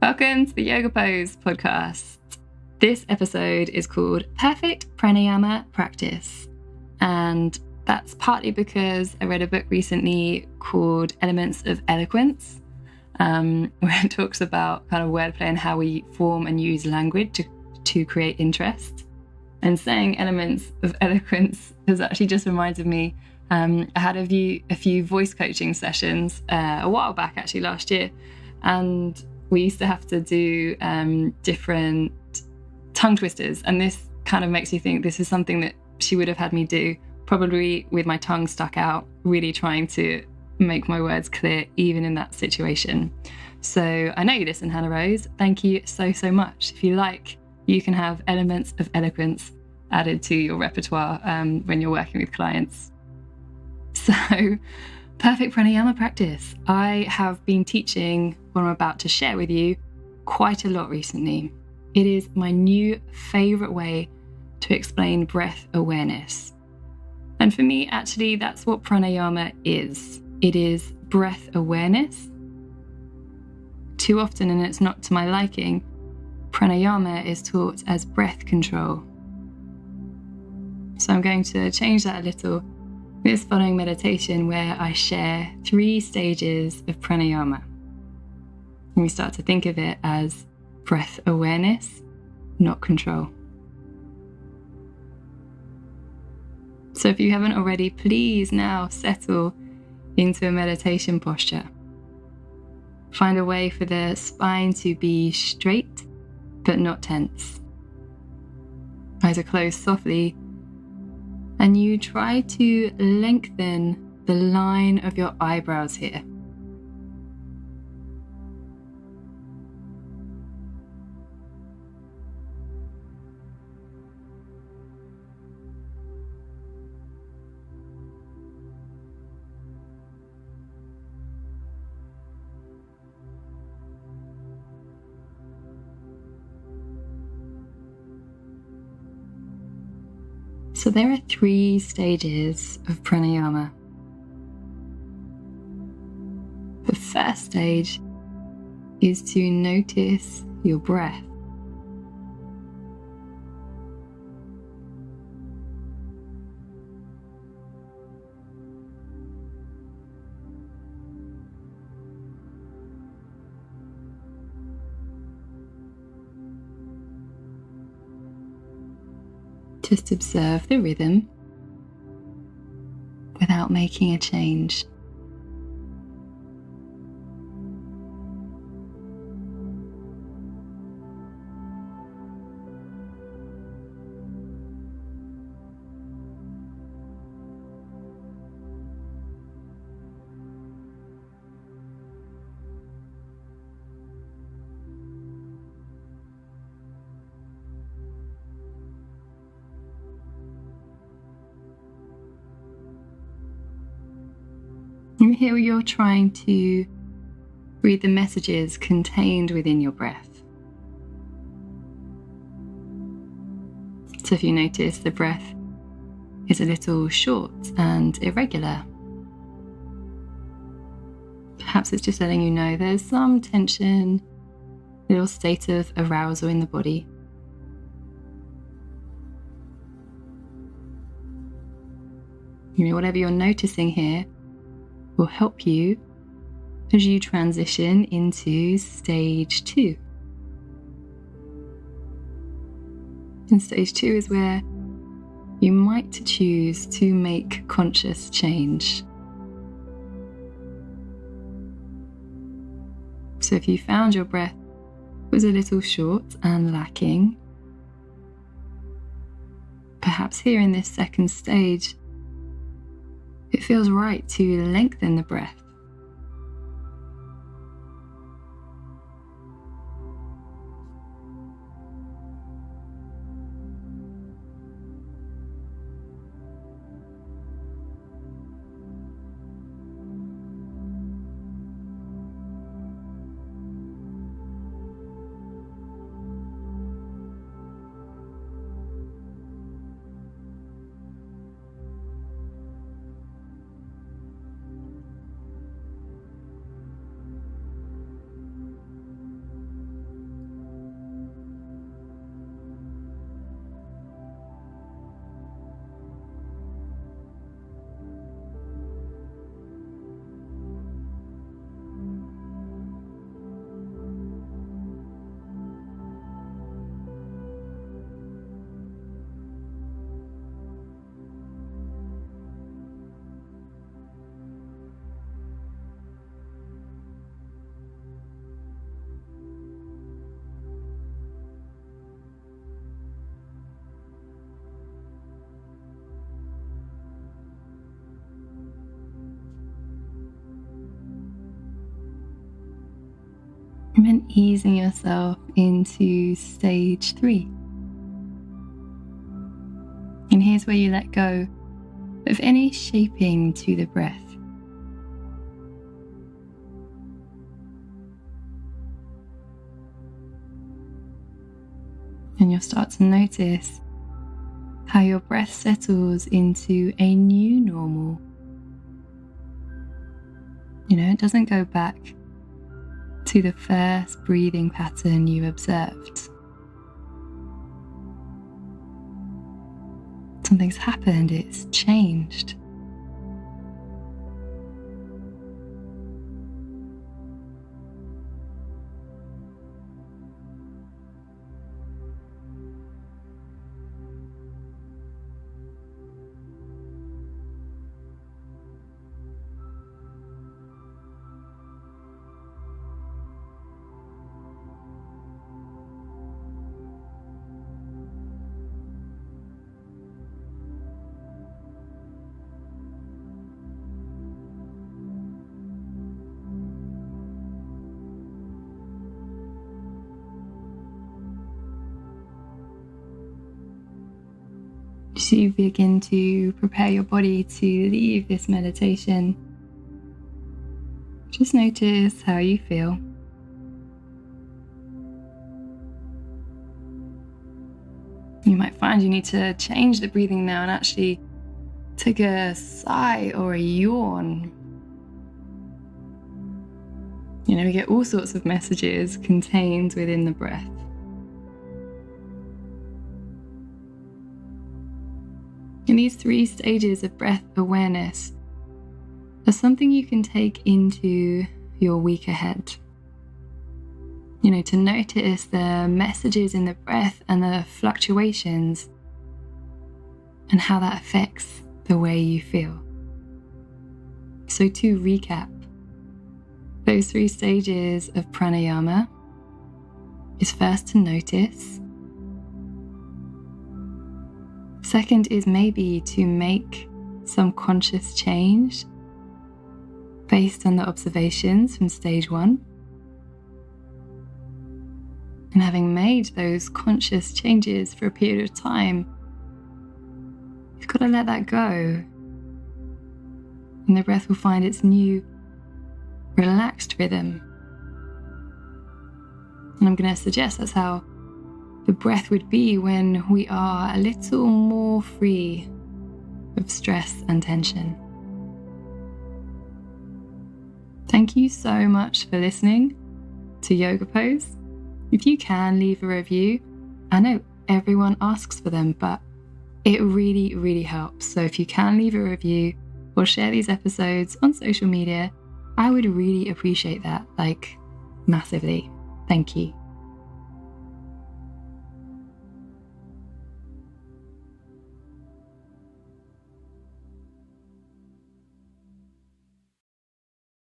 Welcome to the Yoga Pose podcast. This episode is called Perfect Pranayama Practice. And that's partly because I read a book recently called Elements of Eloquence, where it talks about kind of wordplay and how we form and use language to create interest. And saying elements of eloquence has actually just reminded me, I had a few voice coaching sessions a while back, actually last year, and we used to have to do different tongue twisters. And this kind of makes me think this is something that she would have had me do, probably with my tongue stuck out, really trying to make my words clear, even in that situation. So I know you listen, Hannah Rose. Thank you so much. If you like, you can have elements of eloquence added to your repertoire when you're working with clients. So, perfect pranayama practice. I have been teaching what I'm about to share with you quite a lot recently. It is my new favourite way to explain breath awareness. And for me, actually, that's what pranayama is. It is breath awareness. Too often, and it's not to my liking, pranayama is taught as breath control. So I'm going to change that a little with this following meditation where I share 3 stages of pranayama. And we start to think of it as breath awareness, not control. So if you haven't already, please now settle into a meditation posture. Find a way for the spine to be straight but not tense. Eyes are closed softly, and you try to lengthen the line of your eyebrows here. So there are 3 stages of pranayama. The first stage is to notice your breath. Just observe the rhythm without making a change. And here you're trying to read the messages contained within your breath. So if you notice the breath is a little short and irregular, perhaps it's just letting you know there's some tension, a little state of arousal in the body. Whatever you're noticing here will help you as you transition into stage 2. And stage 2 is where you might choose to make conscious change. So if you found your breath was a little short and lacking, perhaps here in this second stage, it feels right to lengthen the breath. And then easing yourself into stage 3. And here's where you let go of any shaping to the breath. And you'll start to notice how your breath settles into a new normal. It doesn't go back to the first breathing pattern you observed. Something's happened, it's changed. As you begin to prepare your body to leave this meditation, just notice how you feel. You might find you need to change the breathing now and actually take a sigh or a yawn. We get all sorts of messages contained within the breath. And these 3 stages of breath awareness are something you can take into your week ahead. To notice the messages in the breath and the fluctuations and how that affects the way you feel. So to recap, those 3 stages of pranayama is first to notice. Second is maybe to make some conscious change based on the observations from stage 1. And having made those conscious changes for a period of time, you've got to let that go. And the breath will find its new relaxed rhythm. And I'm going to suggest that's how the breath would be when we are a little more free of stress and tension. Thank you so much for listening to Yoga Pose. If you can, leave a review. I know everyone asks for them, but it really, really helps. So if you can leave a review or share these episodes on social media, I would really appreciate that, massively. Thank you.